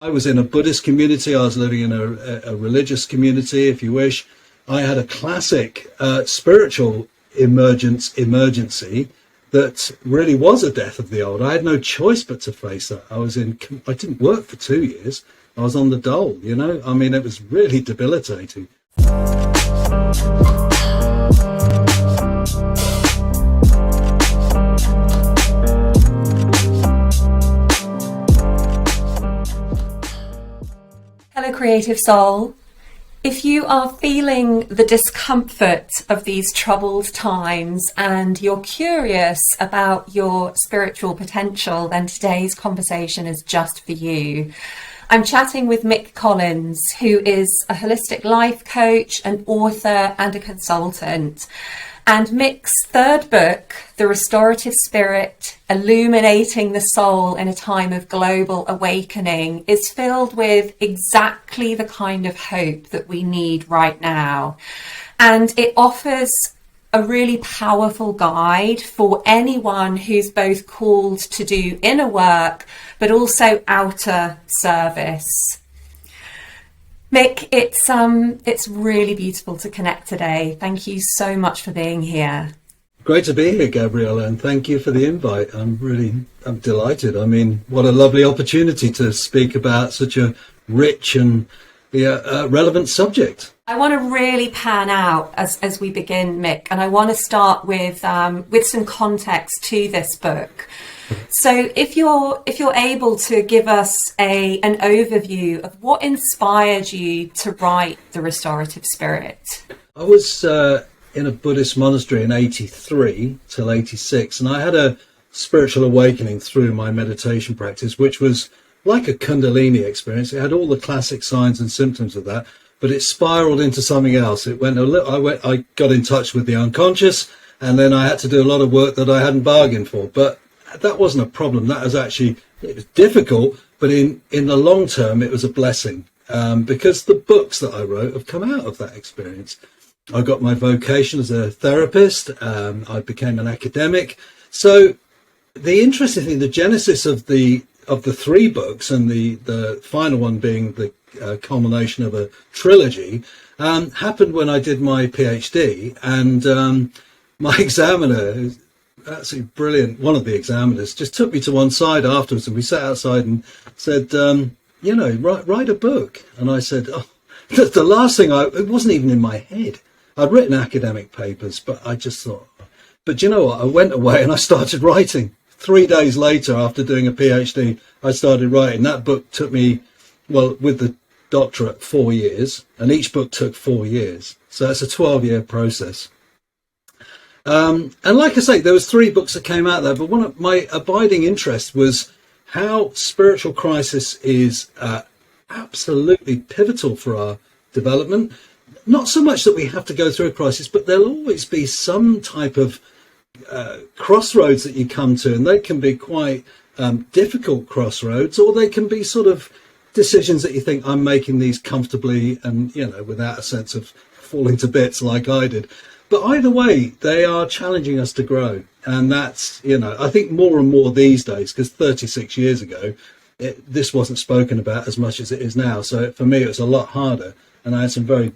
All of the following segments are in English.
I was in a Buddhist community. I was living in a religious community, if you wish. I had a classic spiritual emergency that really was a death of the old. I had no choice but to face that. I didn't work for 2 years. I was on the dole, you know. I mean, it was really debilitating. Hello, Creative Soul. If you are feeling the discomfort of these troubled times and you're curious about your spiritual potential, then today's conversation is just for you. I'm chatting with Mick Collins, who is a holistic life coach, an author and a consultant. And Mick's third book, The Restorative Spirit, Illuminating the Soul in a Time of Global Awakening, is filled with exactly the kind of hope that we need right now. And it offers a really powerful guide for anyone who's both called to do inner work, but also outer service. Mick, it's really beautiful to connect today. Thank you so much for being here. Great to be here, Gabriela, and thank you for the invite. I'm delighted. I mean, what a lovely opportunity to speak about such a rich and relevant subject. I want to really pan out as we begin, Mick, and I want to start with some context to this book. So if you're able to give us an overview of what inspired you to write The Restorative Spirit. I was in a Buddhist monastery in 83 till 86, and I had a spiritual awakening through my meditation practice, which was like a Kundalini experience. It had all the classic signs and symptoms of that, but it spiraled into something else. I got in touch with the unconscious, and then I had to do a lot of work that I hadn't bargained for. But that wasn't a problem. It was difficult, but in the long term, it was a blessing, because the books that I wrote have come out of that experience. I got my vocation as a therapist. I became an academic. So the interesting thing, the genesis of the three books, and the final one being the culmination of a trilogy, happened when I did my PhD, and my examiner, absolutely brilliant, one of the examiners, just took me to one side afterwards, and we sat outside and said, write a book. And I said, the last thing, it wasn't even in my head. I'd written academic papers, but I just thought, but you know what, I went away and I started writing. 3 days later, after doing a PhD, I started writing. That book took me, with the doctorate, 4 years, and each book took 4 years. So that's a 12-year process. And like I say, there was 3 books that came out there, but one of my abiding interests was how spiritual crisis is absolutely pivotal for our development. Not so much that we have to go through a crisis, but there'll always be some type of crossroads that you come to, and they can be quite difficult crossroads, or they can be sort of decisions that you think, I'm making these comfortably and, without a sense of falling to bits like I did. But either way, they are challenging us to grow. And that's, I think more and more these days, because 36 years ago, this wasn't spoken about as much as it is now. So for me, it was a lot harder. And I had some very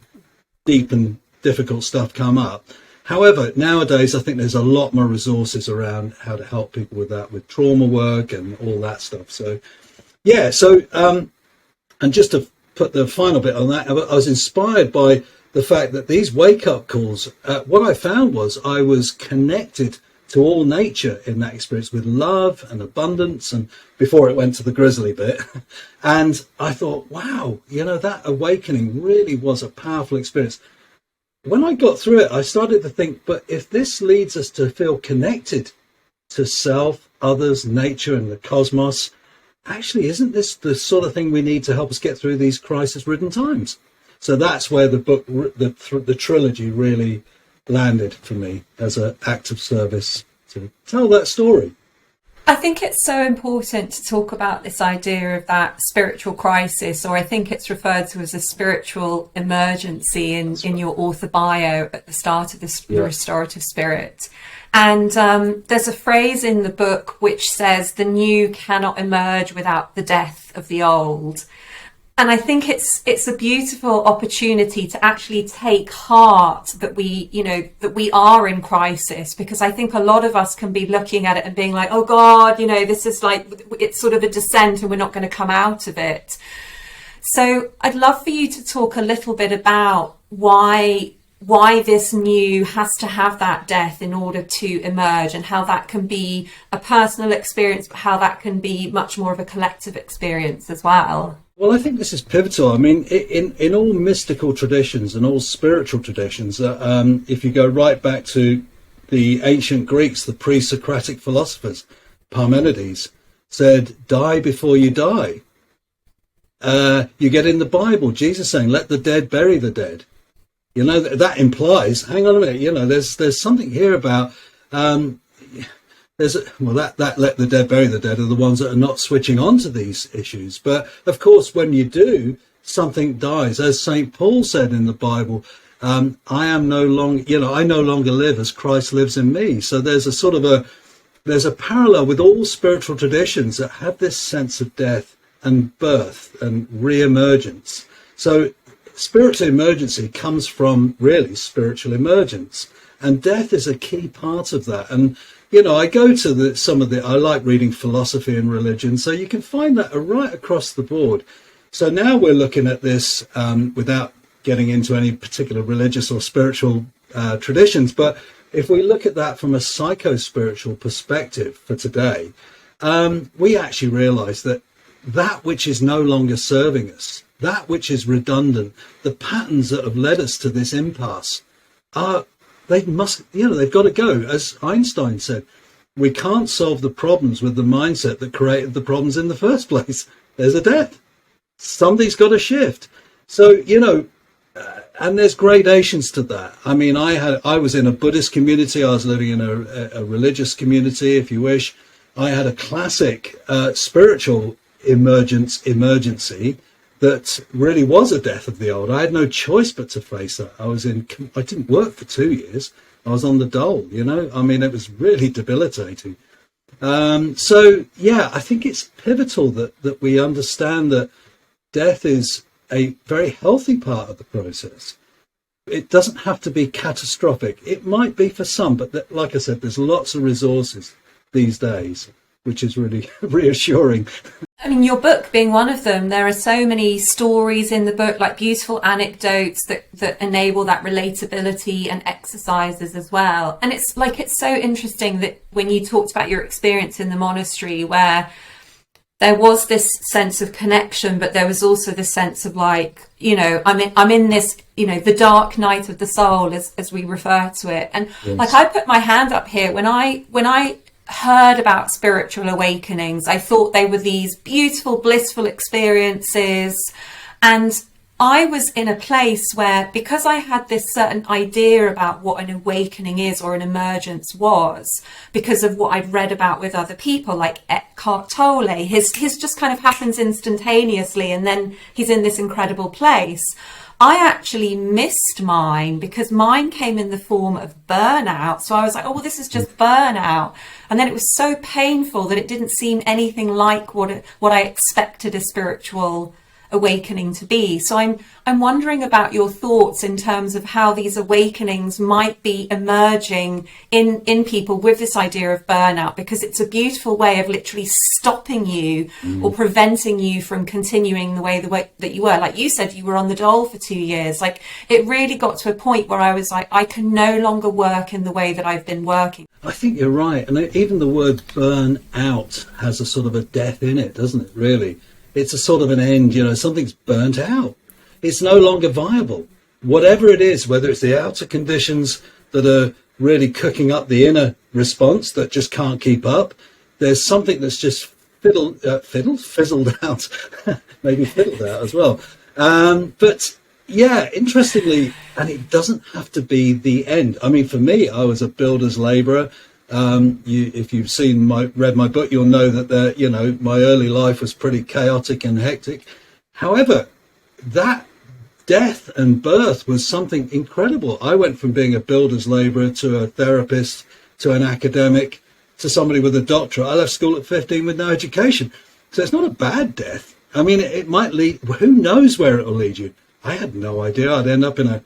deep and difficult stuff come up. However, nowadays, I think there's a lot more resources around how to help people with that, with trauma work and all that stuff. So, yeah. So, and just to put the final bit on that, I was inspired by the fact that these wake-up calls, what I found was I was connected to all nature in that experience, with love and abundance, and before it went to the grisly bit. And I thought, wow, that awakening really was a powerful experience. When I got through it, I started to think, but if this leads us to feel connected to self, others, nature, and the cosmos, actually, isn't this the sort of thing we need to help us get through these crisis-ridden times? So that's where the book, the trilogy, really landed for me as an act of service to tell that story. I think it's so important to talk about this idea of that spiritual crisis, or I think it's referred to as a spiritual emergency in your author bio at the start of this The Restorative Spirit. And there's a phrase in the book which says the new cannot emerge without the death of the old. And I think it's a beautiful opportunity to actually take heart that we are in crisis, because I think a lot of us can be looking at it and being like, oh God, this is like, it's sort of a descent and we're not going to come out of it. So I'd love for you to talk a little bit about why this new has to have that death in order to emerge, and how that can be a personal experience, but how that can be much more of a collective experience as well. Well, I think this is pivotal. I mean, in all mystical traditions and all spiritual traditions, if you go right back to the ancient Greeks, the pre-Socratic philosophers, Parmenides said, die before you die. You get in the Bible, Jesus saying, let the dead bury the dead. That implies, hang on a minute, there's something here about, that let the dead bury the dead are the ones that are not switching on to these issues. But of course, when you do, something dies. As St. Paul said in the Bible, I no longer live as Christ lives in me. So there's a parallel with all spiritual traditions that have this sense of death and birth and reemergence. So spiritual emergency comes from really spiritual emergence, and death is a key part of that. And I go to I like reading philosophy and religion, so you can find that right across the board. So now we're looking at this without getting into any particular religious or spiritual traditions, but if we look at that from a psycho-spiritual perspective for today, we actually realize that which is no longer serving us, that which is redundant, the patterns that have led us to this impasse they've got to go. As Einstein said, we can't solve the problems with the mindset that created the problems in the first place. There's a death. Somebody's got to shift. So, and there's gradations to that. I mean, I was in a Buddhist community. I was living in a religious community, if you wish. I had a classic spiritual emergency that really was a death of the old. I had no choice but to face that. I didn't work for 2 years. I was on the dole, I mean, it was really debilitating. I think it's pivotal that we understand that death is a very healthy part of the process. It doesn't have to be catastrophic. It might be for some, but like I said, there's lots of resources these days, which is really reassuring. I mean, your book being one of them, there are so many stories in the book, like beautiful anecdotes that enable that relatability, and exercises as well. And it's so interesting that when you talked about your experience in the monastery, where there was this sense of connection, but there was also this sense of I'm in this, the dark night of the soul, as we refer to it. And yes. I put my hand up here when I heard about spiritual awakenings. I thought they were these beautiful, blissful experiences, and I was in a place where, because I had this certain idea about what an awakening is or an emergence was, because of what I'd read about with other people like Eckhart Tolle, his just kind of happens instantaneously, and then he's in this incredible place. I actually missed mine, because mine came in the form of burnout. So I was like, oh, well, this is just burnout. And then it was so painful that it didn't seem anything like what I expected a spiritual awakening to be. So I'm wondering about your thoughts in terms of how these awakenings might be emerging in people with this idea of burnout, because it's a beautiful way of literally stopping you or preventing you from continuing the way that you were. Like you said, you were on the dole for 2 years. Like, it really got to a point where I was like, I can no longer work in the way that I've been working. I think you're right. And even the word burn out has a sort of a death in it, doesn't it, really? It's a sort of an end, something's burnt out. It's no longer viable. Whatever it is, whether it's the outer conditions that are really cooking up the inner response that just can't keep up, there's something that's just fizzled out, maybe fiddled out as well. But yeah, interestingly, and it doesn't have to be the end. I mean, for me, I was a builder's labourer. If you've read my book, you'll know that my early life was pretty chaotic and hectic. However, that death and birth was something incredible. I went from being a builder's labourer to a therapist to an academic to somebody with a doctorate. I left school at 15 with no education. So it's not a bad death. I mean, it might lead, who knows where it will lead you? I had no idea I'd end up in a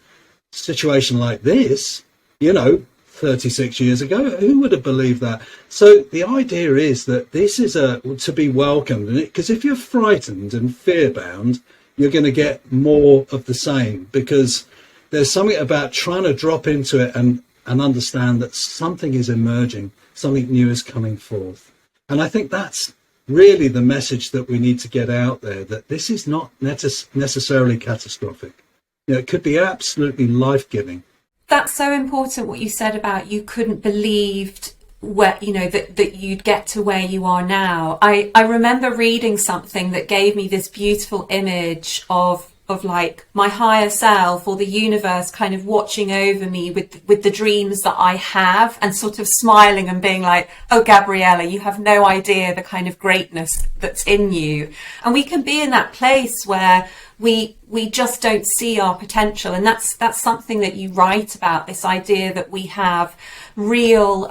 situation like this, 36 years ago. Who would have believed that? So the idea is that this is to be welcomed, because if you're frightened and fear-bound, you're going to get more of the same, because there's something about trying to drop into it and understand that something is emerging, something new is coming forth. And I think that's really the message that we need to get out there, that this is not necessarily catastrophic. It could be absolutely life-giving. That's so important what you said about you couldn't believe where that you'd get to where you are now. I remember reading something that gave me this beautiful image of like my higher self or the universe kind of watching over me with the dreams that I have, and sort of smiling and being like, oh, Gabriela, you have no idea the kind of greatness that's in you. And we can be in that place where we just don't see our potential. And that's something that you write about, this idea that we have real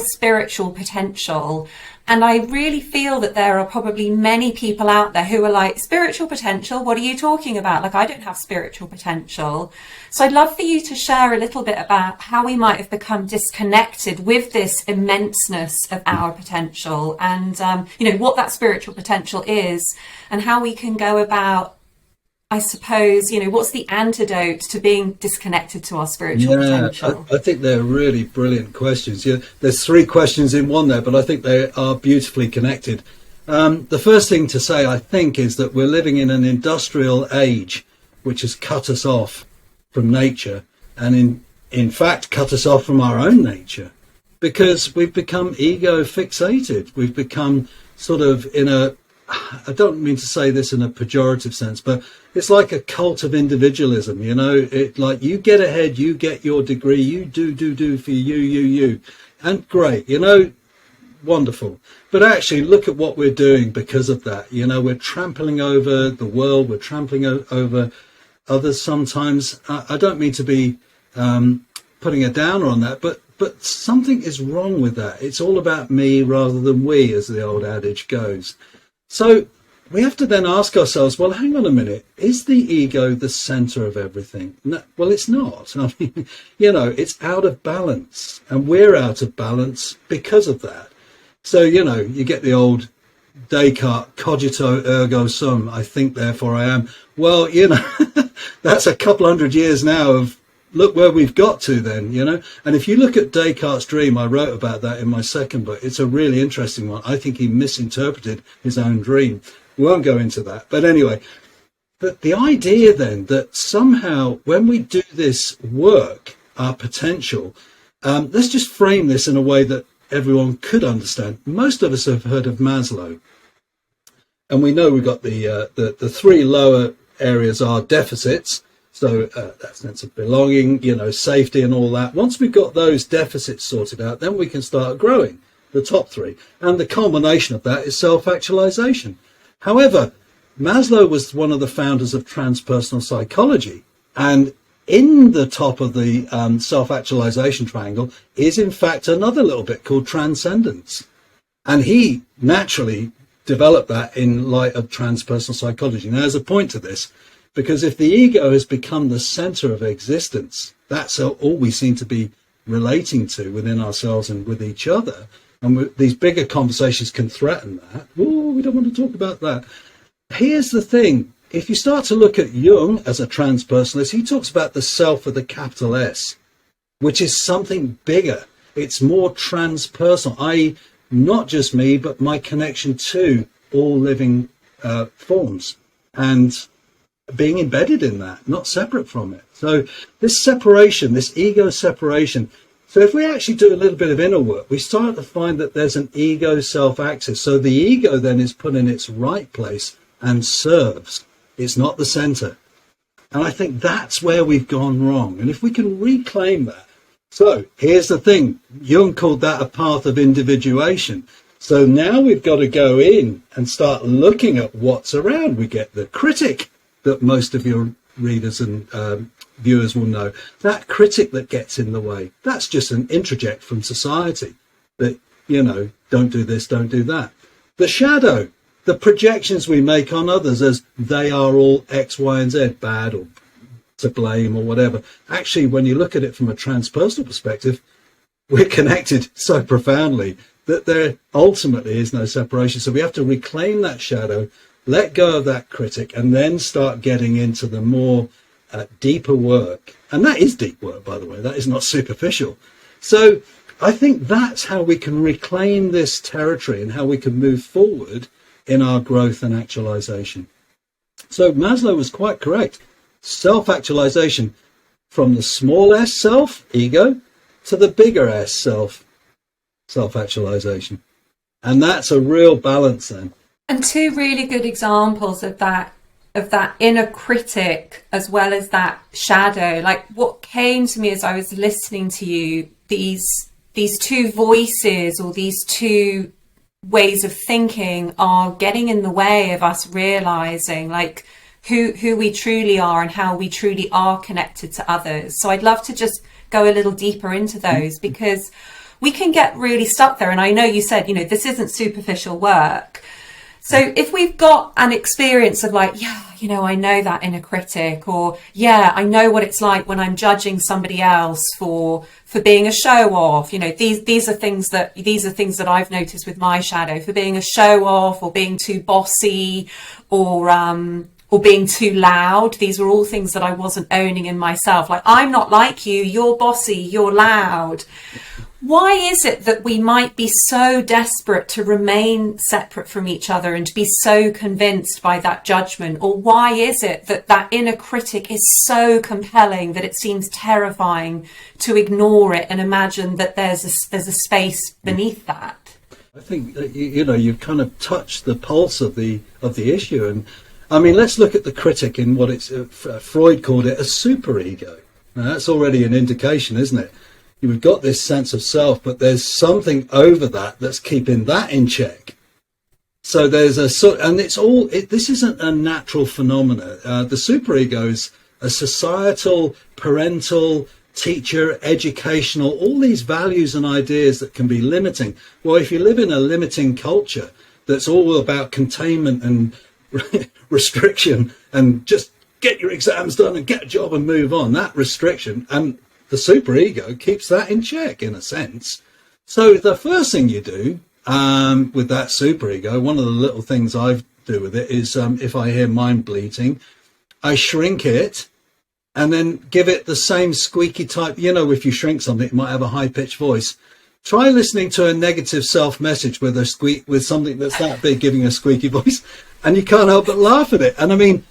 spiritual potential. And I really feel that there are probably many people out there who are like, spiritual potential? What are you talking about? Like, I don't have spiritual potential. So I'd love for you to share a little bit about how we might have become disconnected with this immenseness of our potential, and, what that spiritual potential is, and how we can go about, I suppose, what's the antidote to being disconnected to our spiritual potential? I think they're really brilliant questions. There's 3 questions in one there, but I think they are beautifully connected. The first thing to say, I think, is that we're living in an industrial age which has cut us off from nature, and in fact cut us off from our own nature, because we've become ego fixated. We've become sort of I don't mean to say this in a pejorative sense, but it's like a cult of individualism, like you get ahead, you get your degree, you do for you, and great, wonderful. But actually look at what we're doing because of that. We're trampling over the world, we're trampling over others sometimes. I don't mean to be putting a downer on that, but something is wrong with that. It's all about me rather than we, as the old adage goes. So we have to then ask ourselves, well, hang on a minute, is the ego the center of everything? No, well, it's not. I mean, it's out of balance, and we're out of balance because of that. So, you get the old Descartes, cogito ergo sum, I think, therefore I am. Well, that's a couple hundred years now of look where we've got to then, And if you look at Descartes' dream, I wrote about that in my second book. It's a really interesting one. I think he misinterpreted his own dream. We won't go into that. But anyway, but the idea then that somehow when we do this work, our potential, let's just frame this in a way that everyone could understand. Most of us have heard of Maslow. And we know we've got the 3 lower areas are deficits. So that sense of belonging, safety and all that. Once we've got those deficits sorted out, then we can start growing, the top 3. And the culmination of that is self-actualization. However, Maslow was one of the founders of transpersonal psychology. And in the top of the self-actualization triangle is, in fact, another little bit called transcendence. And he naturally developed that in light of transpersonal psychology. Now, there's a point to this. Because if the ego has become the center of existence, that's all we seem to be relating to within ourselves and with each other. And these bigger conversations can threaten that. Oh, we don't want to talk about that. Here's the thing. If you start to look at Jung as a transpersonalist, he talks about the self with a capital S, which is something bigger. It's more transpersonal, i.e. not just me, but my connection to all living forms. And being embedded in that, not separate from it. So this separation, this ego separation. So if we actually do a little bit of inner work, we start to find that there's an ego self-axis. So the ego then is put in its right place and serves. It's not the center. And I think that's where we've gone wrong. And if we can reclaim that, So here's the thing. Jung called that a path of individuation. So now we've got to go in and start looking at what's around. We get the critic that most of your readers and viewers will know. That critic that gets in the way. That's just an introject from society that, don't do this, don't do that. The shadow, the projections we make on others as they are all X, Y, and Z, bad or to blame or whatever. Actually, when you look at it from a transpersonal perspective, we're connected so profoundly that there ultimately is no separation. So we have to reclaim that shadow, let go of that critic, and then start getting into the more deeper work. And that is deep work, by the way. That is not superficial. So I think that's how we can reclaim this territory and how we can move forward in our growth and actualization. So Maslow was quite correct. Self-actualization from the small s self, ego, to the bigger s self, self-actualization. And that's a real balance then. And two really good examples of that inner critic as well as that shadow. Like what came to me as I was listening to you, these two voices or these two ways of thinking are getting in the way of us realizing like who we truly are and how we truly are connected to others. So I'd love to just go a little deeper into those, because we can get really stuck there. And I know you said, this isn't superficial work. So if we've got an experience of like, I know that inner critic, or I know what it's like when I'm judging somebody else for being a show off. These are things that I've noticed with my shadow, for being a show off or being too bossy or being too loud. These were all things that I wasn't owning in myself. Like, I'm not like you, you're bossy, you're loud. Why is it that we might be so desperate to remain separate from each other and to be so convinced by that judgment? Or why is it that that inner critic is so compelling that it seems terrifying to ignore it and imagine that there's a space beneath that? I think you've kind of touched the pulse of the issue. And I mean, let's look at the critic in what Freud called it a superego. Now, that's already an indication, isn't it? You've got this sense of self, but there's something over that that's keeping that in check. So there's and this isn't a natural phenomena. The superego is a societal, parental, teacher, educational, all these values and ideas that can be limiting. Well, if you live in a limiting culture that's all about containment and restriction and just get your exams done and get a job and move on, that restriction, and the superego keeps that in check in a sense. So the first thing you do with that superego, one of the little things I do with it is if I hear mind bleating, I shrink it and then give it the same squeaky type. If you shrink something, it might have a high-pitched voice. Try listening to a negative self-message with something that's that big giving a squeaky voice, and you can't help but laugh at it. And I mean,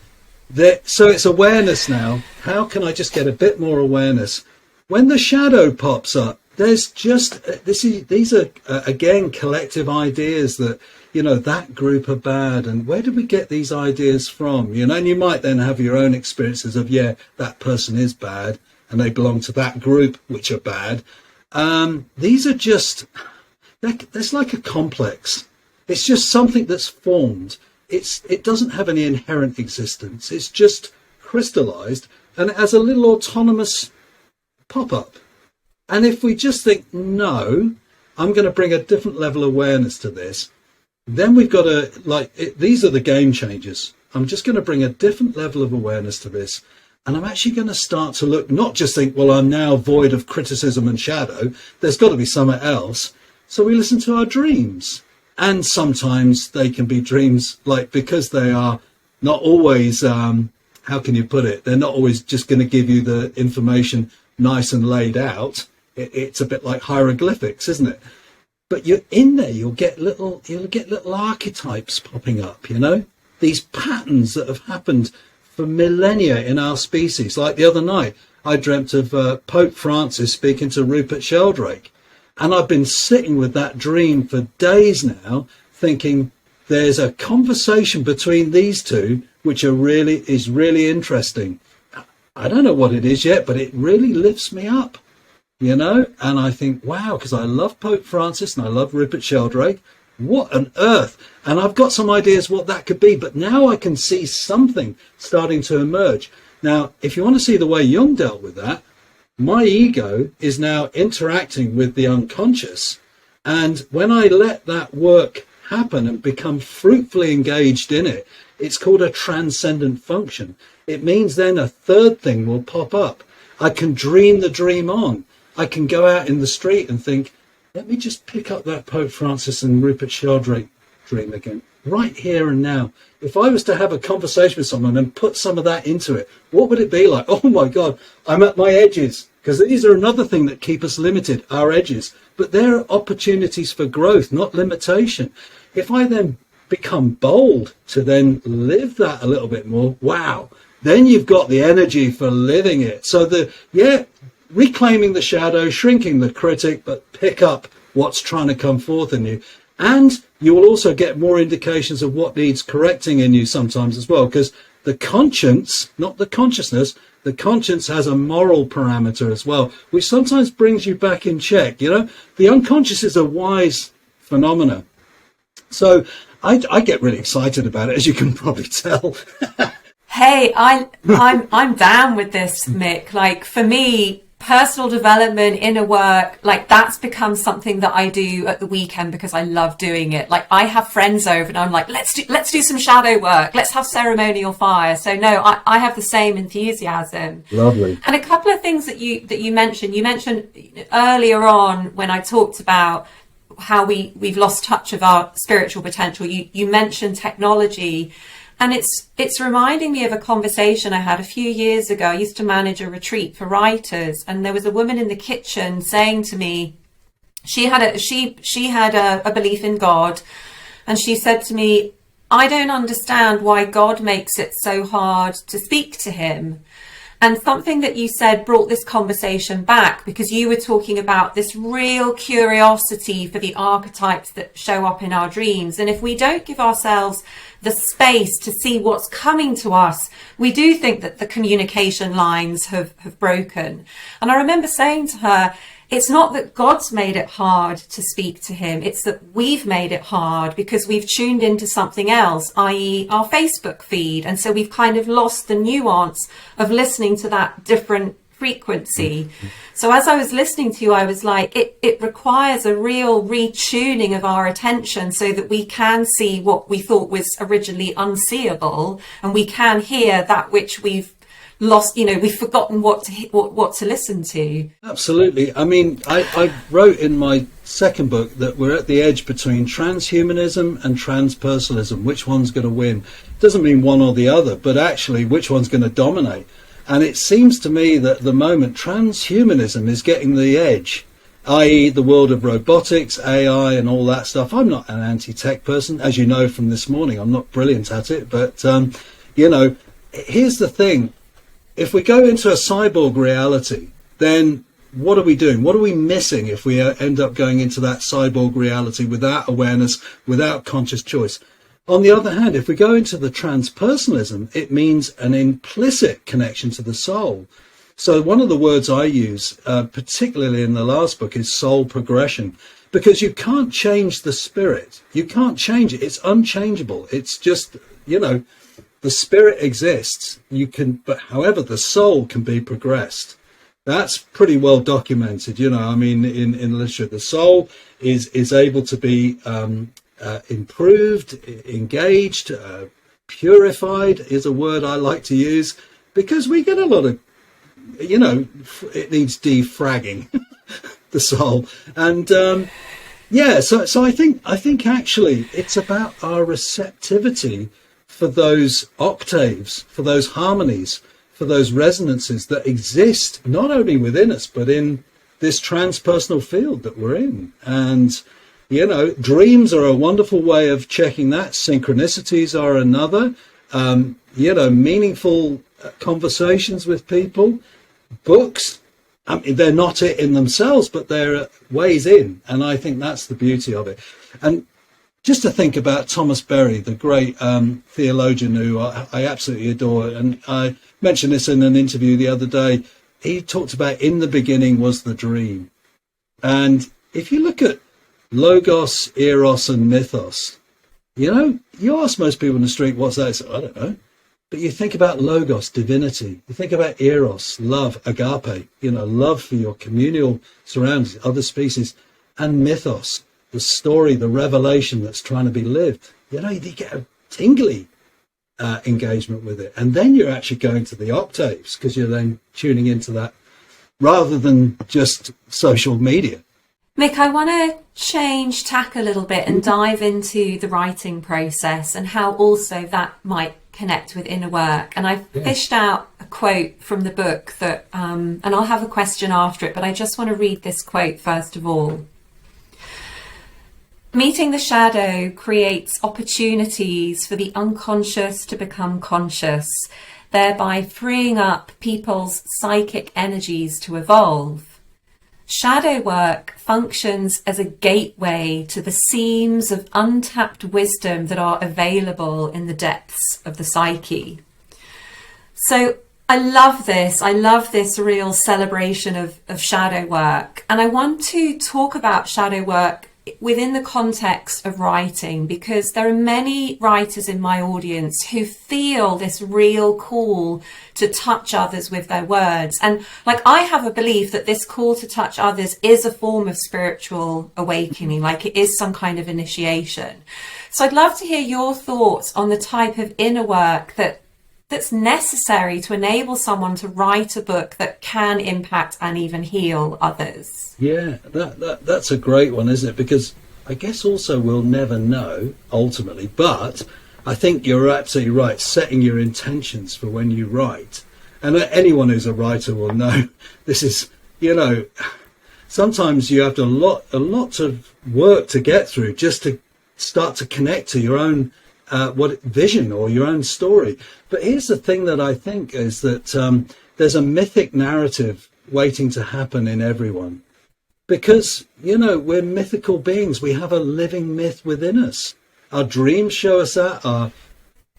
so it's awareness now. How can I just get a bit more awareness? When the shadow pops up, there's just these are again collective ideas that that group are bad, and where did we get these ideas from? And you might then have your own experiences of that person is bad and they belong to that group which are bad. These are just there's like a complex. It's just something that's formed. It doesn't have any inherent existence. It's just crystallized, and it has a little autonomous pop-up. And if we just think, no, I'm going to bring a different level of awareness to this, then we've got to, these are the game changers. I'm just going to bring a different level of awareness to this. And I'm actually going to start to look, not just think, well, I'm now void of criticism and shadow. There's got to be somewhere else. So we listen to our dreams. And sometimes they can be dreams, because they are not always, how can you put it? They're not always just going to give you the information nice and laid out. It's a bit like hieroglyphics, isn't it? But you're in there, you'll get little archetypes popping up, these patterns that have happened for millennia in our species. Like the other night, I dreamt of Pope Francis speaking to Rupert Sheldrake. And I've been sitting with that dream for days now, thinking there's a conversation between these two, which is really interesting. I don't know what it is yet, but it really lifts me up. you know, and I think, wow, because I love Pope Francis and I love Rupert Sheldrake. What on earth? And I've got some ideas what that could be, but now I can see something starting to emerge. Now, if you want to see the way Jung dealt with that, my ego is now interacting with the unconscious. And when I let that work happen and become fruitfully engaged in it, it's called a transcendent function. It means then a third thing will pop up. I can dream the dream on. I can go out in the street and think, let me just pick up that Pope Francis and Rupert Sheldrake dream again, right here and now. If I was to have a conversation with someone and put some of that into it, what would it be like? Oh my God, I'm at my edges. Because these are another thing that keep us limited, our edges. But they're opportunities for growth, not limitation. If I then become bold to then live that a little bit more, wow, then you've got the energy for living it. So reclaiming the shadow, shrinking the critic, but pick up what's trying to come forth in you. And you will also get more indications of what needs correcting in you sometimes as well, because the conscience, not the consciousness, the conscience has a moral parameter as well, which sometimes brings you back in check. You know, the unconscious is a wise phenomena. So I get really excited about it, as you can probably tell. Hey, I'm down with this, Mick. Like, for me, personal development, inner work, like that's become something that I do at the weekend because I love doing it. Like, I have friends over and I'm like, let's do some shadow work. Let's have ceremonial fire. So no, I have the same enthusiasm. Lovely. And a couple of things that you mentioned earlier on when I talked about how we've lost touch of our spiritual potential. You mentioned technology. And it's reminding me of a conversation I had a few years ago. I used to manage a retreat for writers, and there was a woman in the kitchen saying to me, she had a belief in God, and she said to me, I don't understand why God makes it so hard to speak to him. And something that you said brought this conversation back, because you were talking about this real curiosity for the archetypes that show up in our dreams. And if we don't give ourselves the space to see what's coming to us, we do think that the communication lines have broken. And I remember saying to her, it's not that God's made it hard to speak to him. It's that we've made it hard because we've tuned into something else, i.e. our Facebook feed. And so we've kind of lost the nuance of listening to that different frequency. So as I was listening to you, I was like, it requires a real retuning of our attention so that we can see what we thought was originally unseeable, and we can hear that which we've lost, we've forgotten what to listen to. Absolutely. I mean, I wrote in my second book that we're at the edge between transhumanism and transpersonalism. Which one's going to win? Doesn't mean one or the other, but actually which one's going to dominate. And it seems to me that at the moment transhumanism is getting the edge, i.e. the world of robotics, AI and all that stuff. I'm not an anti-tech person, as you know from this morning. I'm not brilliant at it, but here's the thing. If we go into a cyborg reality, then what are we doing? What are we missing if we end up going into that cyborg reality without awareness, without conscious choice? On the other hand, if we go into the transpersonalism, it means an implicit connection to the soul. So one of the words I use, particularly in the last book, is soul progression, because you can't change the spirit. You can't change it. It's unchangeable. It's just, the spirit exists. But however, the soul can be progressed. That's pretty well documented. In literature, the soul is able to be improved, engaged, purified is a word I like to use, because we get a lot of, it needs defragging, the soul. And so I think actually it's about our receptivity for those octaves, for those harmonies, for those resonances that exist not only within us, but in this transpersonal field that we're in. And dreams are a wonderful way of checking that. Synchronicities are another. Meaningful conversations with people. Books, they're not it in themselves, but they're ways in. And I think that's the beauty of it. And just to think about Thomas Berry, the great theologian who I absolutely adore. And I mentioned this in an interview the other day. he talked about in the beginning was the dream. And if you look at logos, eros, and mythos, you ask most people in the street, what's that? I don't know. But you think about logos, divinity. You think about eros, love, agape, love for your communal surroundings, other species, and mythos, the story, the revelation that's trying to be lived. You get a tingly engagement with it. And then you're actually going to the octaves because you're then tuning into that rather than just social media. Mick, I want to change tack a little bit and dive into the writing process and how also that might connect with inner work. And I've fished out a quote from the book that, and I'll have a question after it, but I just want to read this quote first of all. Meeting the shadow creates opportunities for the unconscious to become conscious, thereby freeing up people's psychic energies to evolve. Shadow work functions as a gateway to the seams of untapped wisdom that are available in the depths of the psyche. So I love this. I love this real celebration of shadow work. And I want to talk about shadow work within the context of writing, because there are many writers in my audience who feel this real call to touch others with their words. And I have a belief that this call to touch others is a form of spiritual awakening, like it is some kind of initiation. So I'd love to hear your thoughts on the type of inner work that's necessary to enable someone to write a book that can impact and even heal others. Yeah, that's a great one, isn't it? Because I guess also we'll never know ultimately, but I think you're absolutely right, setting your intentions for when you write. And anyone who's a writer will know this is, sometimes you have to a lot of work to get through just to start to connect to your own vision or your own story. But here's the thing that I think is that there's a mythic narrative waiting to happen in everyone, because we're mythical beings. We have a living myth within us. Our dreams show us that, our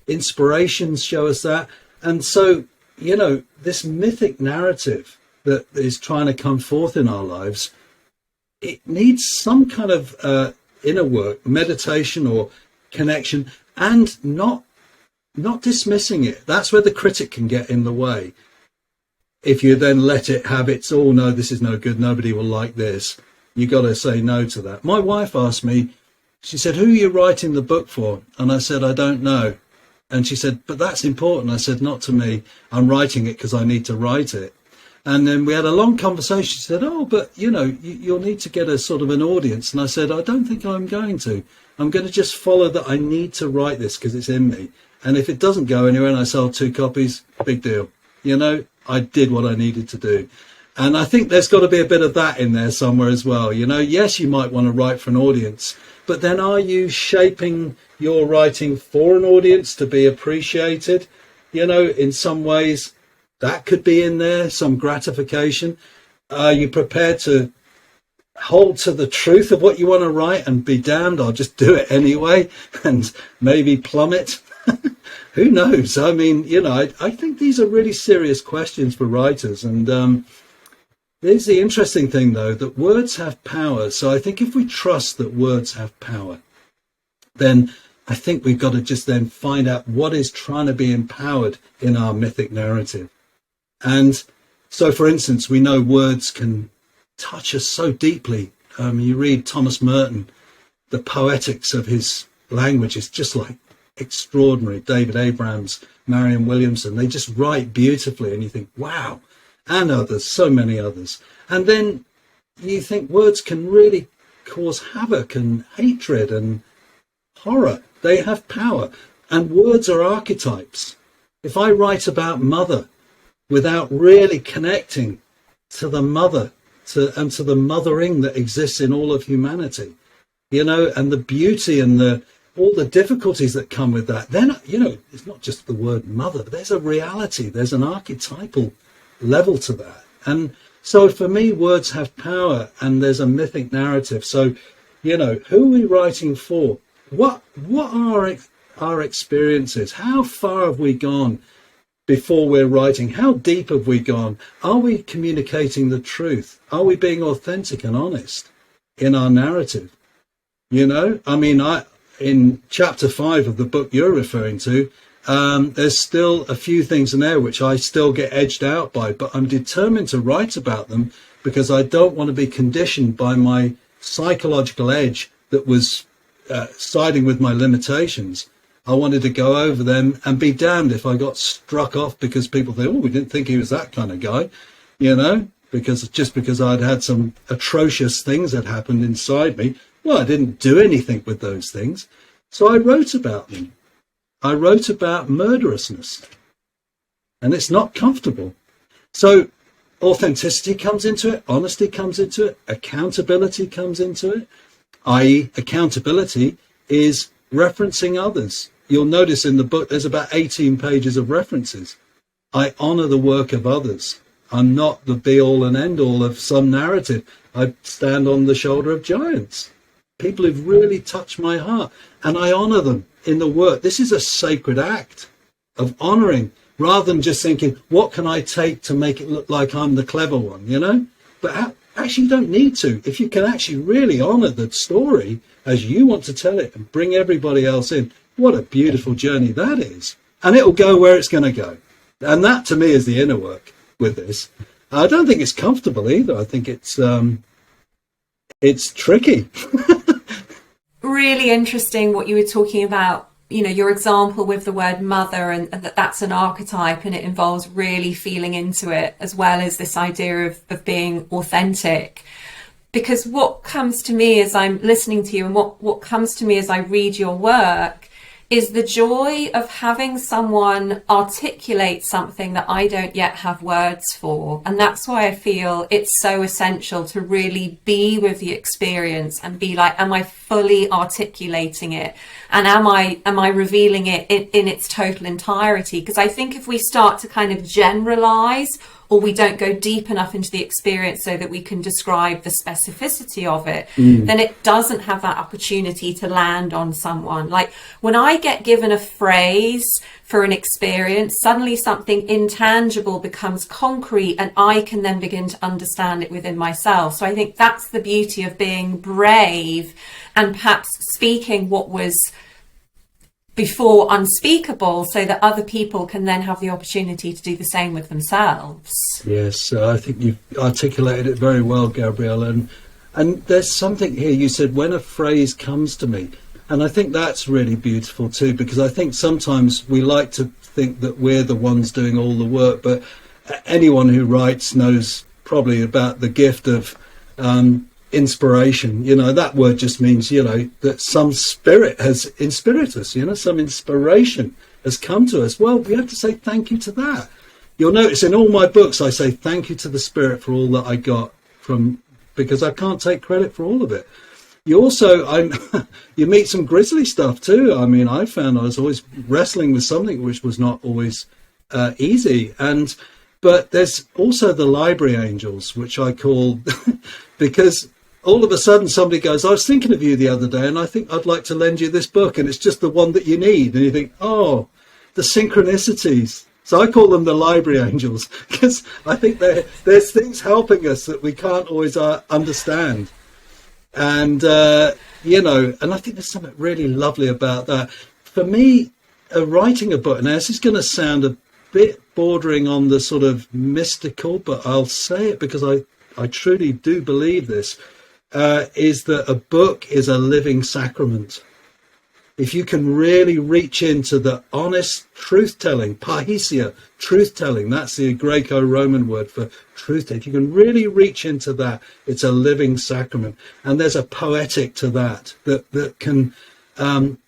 inspirations show us that. And so this mythic narrative that is trying to come forth in our lives, it needs some kind of inner work, meditation or connection, and not dismissing it. That's where the critic can get in the way. If you then let it have its, oh no, this is no good, nobody will like this, you got to say no to that. My wife asked me, she said, who are you writing the book for? And I said, I don't know. And she said, but that's important. I said, not to me. I'm writing it because I need to write it. And then we had a long conversation. She said, oh, but you'll need to get a sort of an audience. And I said, I don't think I'm going to. I'm going to just follow that I need to write this because it's in me. And if it doesn't go anywhere and I sell 2 copies, big deal. I did what I needed to do. And I think there's got to be a bit of that in there somewhere as well. Yes, you might want to write for an audience, but then are you shaping your writing for an audience to be appreciated? In some ways that could be in there, some gratification. Are you prepared to hold to the truth of what you want to write and be damned, I'll just do it anyway and maybe plummet? Who knows? I mean, I think these are really serious questions for writers. And there's the interesting thing, though, that words have power. So I think if we trust that words have power, then I think we've got to just then find out what is trying to be empowered in our mythic narrative. And so, for instance, we know words can touch us so deeply. You read Thomas Merton, the poetics of his language is just like extraordinary. David Abrams, Marianne Williamson, they just write beautifully, and you think, wow. And others, so many others. And then you think words can really cause havoc and hatred and horror. They have power. And words are archetypes. If I write about mother without really connecting to the mother and to the mothering that exists in all of humanity, and the beauty and all the difficulties that come with that, then, it's not just the word mother, but there's a reality, there's an archetypal level to that. And so for me, words have power, and there's a mythic narrative. So, who are we writing for? What are our experiences? How far have we gone before we're writing. How deep have we gone? Are we communicating the truth? Are we being authentic and honest in our narrative? You know, I mean, in chapter 5 of the book you're referring to, there's still a few things in there which I still get edged out by, but I'm determined to write about them because I don't want to be conditioned by my psychological edge that was siding with my limitations. I wanted to go over them and be damned if I got struck off because people think, oh, we didn't think he was that kind of guy, you know, because I'd had some atrocious things that happened inside me. Well, I didn't do anything with those things. So I wrote about them. I wrote about murderousness. And it's not comfortable. So authenticity comes into it. Honesty comes into it. Accountability comes into it. I.e., accountability is referencing others. You'll notice in the book there's about 18 pages of references. I honor the work of others. I'm not the be-all and end-all of some narrative. I stand on the shoulder of giants. People who've really touched my heart, and I honor them in the work. This is a sacred act of honoring, rather than just thinking, what can I take to make it look like I'm the clever one, you know? But actually, you don't need to. If you can actually really honor the story as you want to tell it and bring everybody else in, what a beautiful journey that is. And it'll go where it's going to go. And that, to me, is the inner work with this. I don't think it's comfortable either. I think it's tricky. Really interesting what you were talking about, you know, your example with the word mother, and that's an archetype, and it involves really feeling into it, as well as this idea of being authentic. Because what comes to me as I'm listening to you, and what comes to me as I read your work, is the joy of having someone articulate something that I don't yet have words for. And that's why I feel it's so essential to really be with the experience and be like, am I fully articulating it? And am I revealing it in its total entirety? Because I think if we start to kind of generalize, or we don't go deep enough into the experience so that we can describe the specificity of it, then it doesn't have that opportunity to land on someone. Like when I get given a phrase for an experience, suddenly something intangible becomes concrete, and I can then begin to understand it within myself. So I think that's the beauty of being brave and perhaps speaking what was before unspeakable, so that other people can then have the opportunity to do the same with themselves. Yes, I think you've articulated it very well, Gabriela. And there's something here. You said, when a phrase comes to me. And I think that's really beautiful too, because I think sometimes we like to think that we're the ones doing all the work, but anyone who writes knows probably about the gift of inspiration. You know, that word just means, you know, that some spirit has inspired us, you know, some inspiration has come to us. Well, we have to say thank you to that. You'll notice in all my books I say thank you to the spirit for all that I got from, because I can't take credit for all of it. You also, you meet some grisly stuff too. I mean, I found I was always wrestling with something which was not always easy. But there's also the library angels, which I call, because all of a sudden somebody goes, I was thinking of you the other day and I think I'd like to lend you this book, and it's just the one that you need. And you think, oh, the synchronicities. So I call them the library angels, because I think there's things helping us that we can't always understand. And, you know, and I think there's something really lovely about that. For me, writing a book, and this is going to sound a bit bordering on the sort of mystical, but I'll say it because I truly do believe this, is that a book is a living sacrament. If you can really reach into the honest truth-telling, parrhesia, truth-telling, that's the Greco-Roman word for truth. If you can really reach into that, it's a living sacrament. And there's a poetic to that can,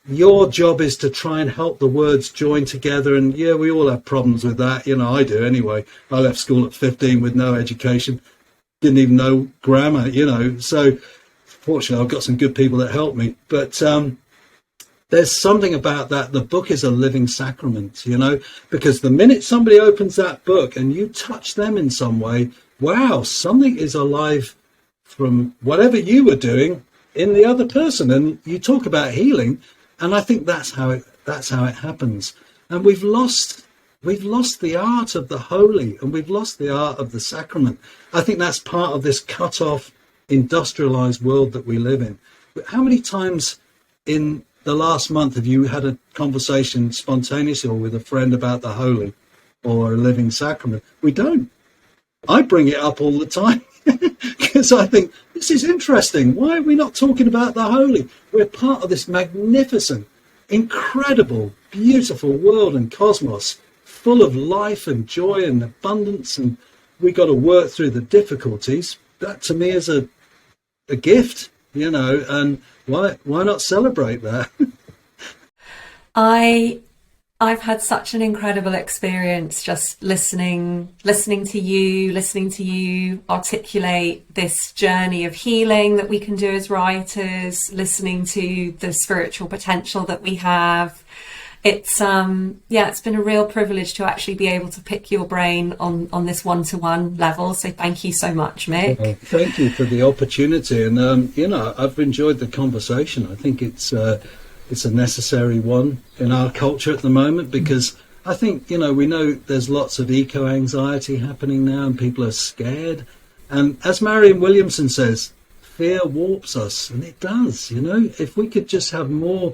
your job is to try and help the words join together. And yeah, we all have problems with that. You know, I do anyway. I left school at 15 with no education, didn't even know grammar, you know. So fortunately, I've got some good people that help me. But there's something about that. The book is a living sacrament, you know, because the minute somebody opens that book and you touch them in some way, wow, something is alive from whatever you were doing in the other person. And you talk about healing, and I think that's how it happens. And we've lost we've lost the art of the holy, and we've lost the art of the sacrament. I think that's part of this cut-off, industrialized world that we live in. But how many times in the last month have you had a conversation spontaneously or with a friend about the holy or a living sacrament? We don't. I bring it up all the time because I think this is interesting. Why are we not talking about the holy? We're part of this magnificent, incredible, beautiful world and cosmos, full of life and joy and abundance, and we got to work through the difficulties. That to me is a gift, and why not celebrate that? I've had such an incredible experience just listening to you articulate this journey of healing that we can do as writers, listening to the spiritual potential that we have. It's it's been a real privilege to actually be able to pick your brain on this one-to-one level. So thank you so much, Mick. Well, thank you for the opportunity, and I've enjoyed the conversation. I think it's a necessary one in our culture at the moment, because I think, we know there's lots of eco-anxiety happening now and people are scared. And as Marianne Williamson says, fear warps us, and it does, If we could just have more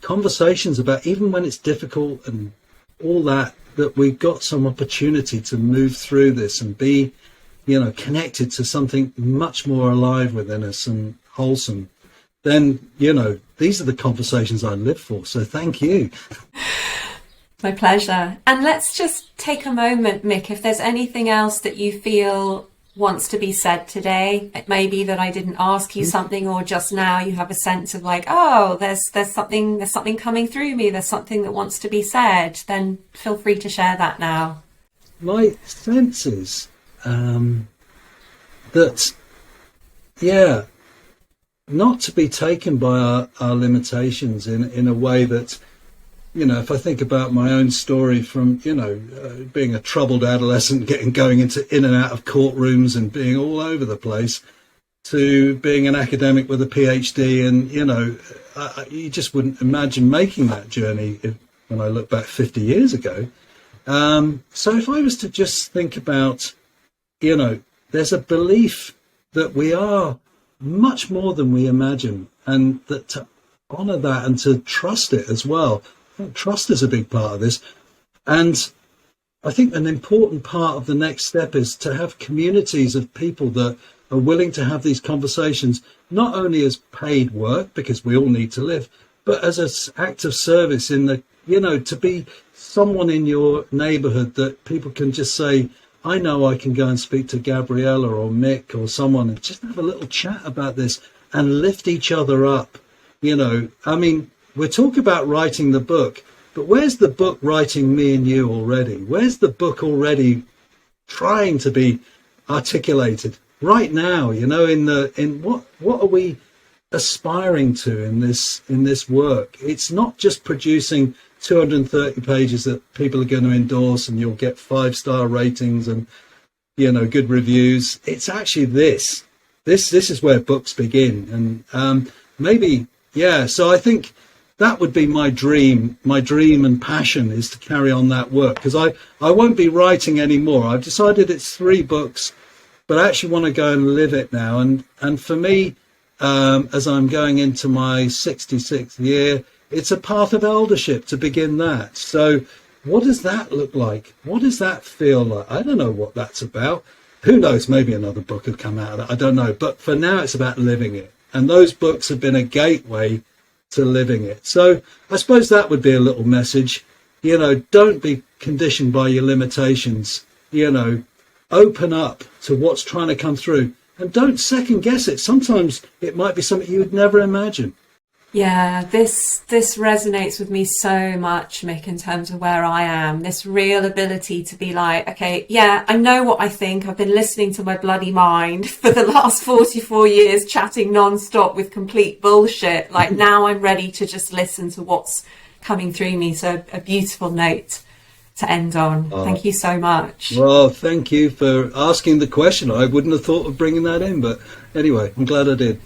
conversations about, even when it's difficult and all that we've got some opportunity to move through this and be, connected to something much more alive within us and wholesome, then, these are the conversations I live for. So thank you. My pleasure. And let's just take a moment, Mick, if there's anything else that you feel wants to be said today. It may be that I didn't ask you something, or just now you have a sense of like, oh, there's something coming through me. There's something that wants to be said. Then feel free to share that now. My sense is that, not to be taken by our limitations in a way that, if I think about my own story from, being a troubled adolescent, going in and out of courtrooms and being all over the place, to being an academic with a PhD, and, you just wouldn't imagine making that journey when I look back 50 years ago. So if I was to just think about, there's a belief that we are much more than we imagine, and that to honour that and to trust it as well. I think trust is a big part of this, and I think an important part of the next step is to have communities of people that are willing to have these conversations, not only as paid work, because we all need to live, but as an act of service in the, to be someone in your neighbourhood that people can just say, I know I can go and speak to Gabriela or Mick or someone and just have a little chat about this and lift each other up. We're talking about writing the book, but where's the book writing me and you already? Where's the book already trying to be articulated right now? In what are we aspiring to in this work? It's not just producing 230 pages that people are going to endorse and you'll get 5-star ratings and good reviews. It's actually this is where books begin, and so I think that would be my dream and passion, is to carry on that work, because I won't be writing anymore. I've decided it's 3 books, but I actually want to go and live it now, and for me, as I'm going into my 66th year, it's a path of eldership to begin that. So what does that look like? What does that feel like? I don't know what that's about. Who knows? Maybe another book will come out of that. I don't know. But for now, it's about living it. And those books have been a gateway to living it. So I suppose that would be a little message. Don't be conditioned by your limitations. Open up to what's trying to come through. And don't second guess it. Sometimes it might be something you would never imagine. Yeah, this resonates with me so much, Mick, in terms of where I am. This real ability to be like, okay, yeah, I know what I think. I've been listening to my bloody mind for the last 44 years, chatting non-stop with complete bullshit. Like, now I'm ready to just listen to what's coming through me. So a beautiful note to end on. Thank you so much. Well, thank you for asking the question. I wouldn't have thought of bringing that in, but anyway, I'm glad I did.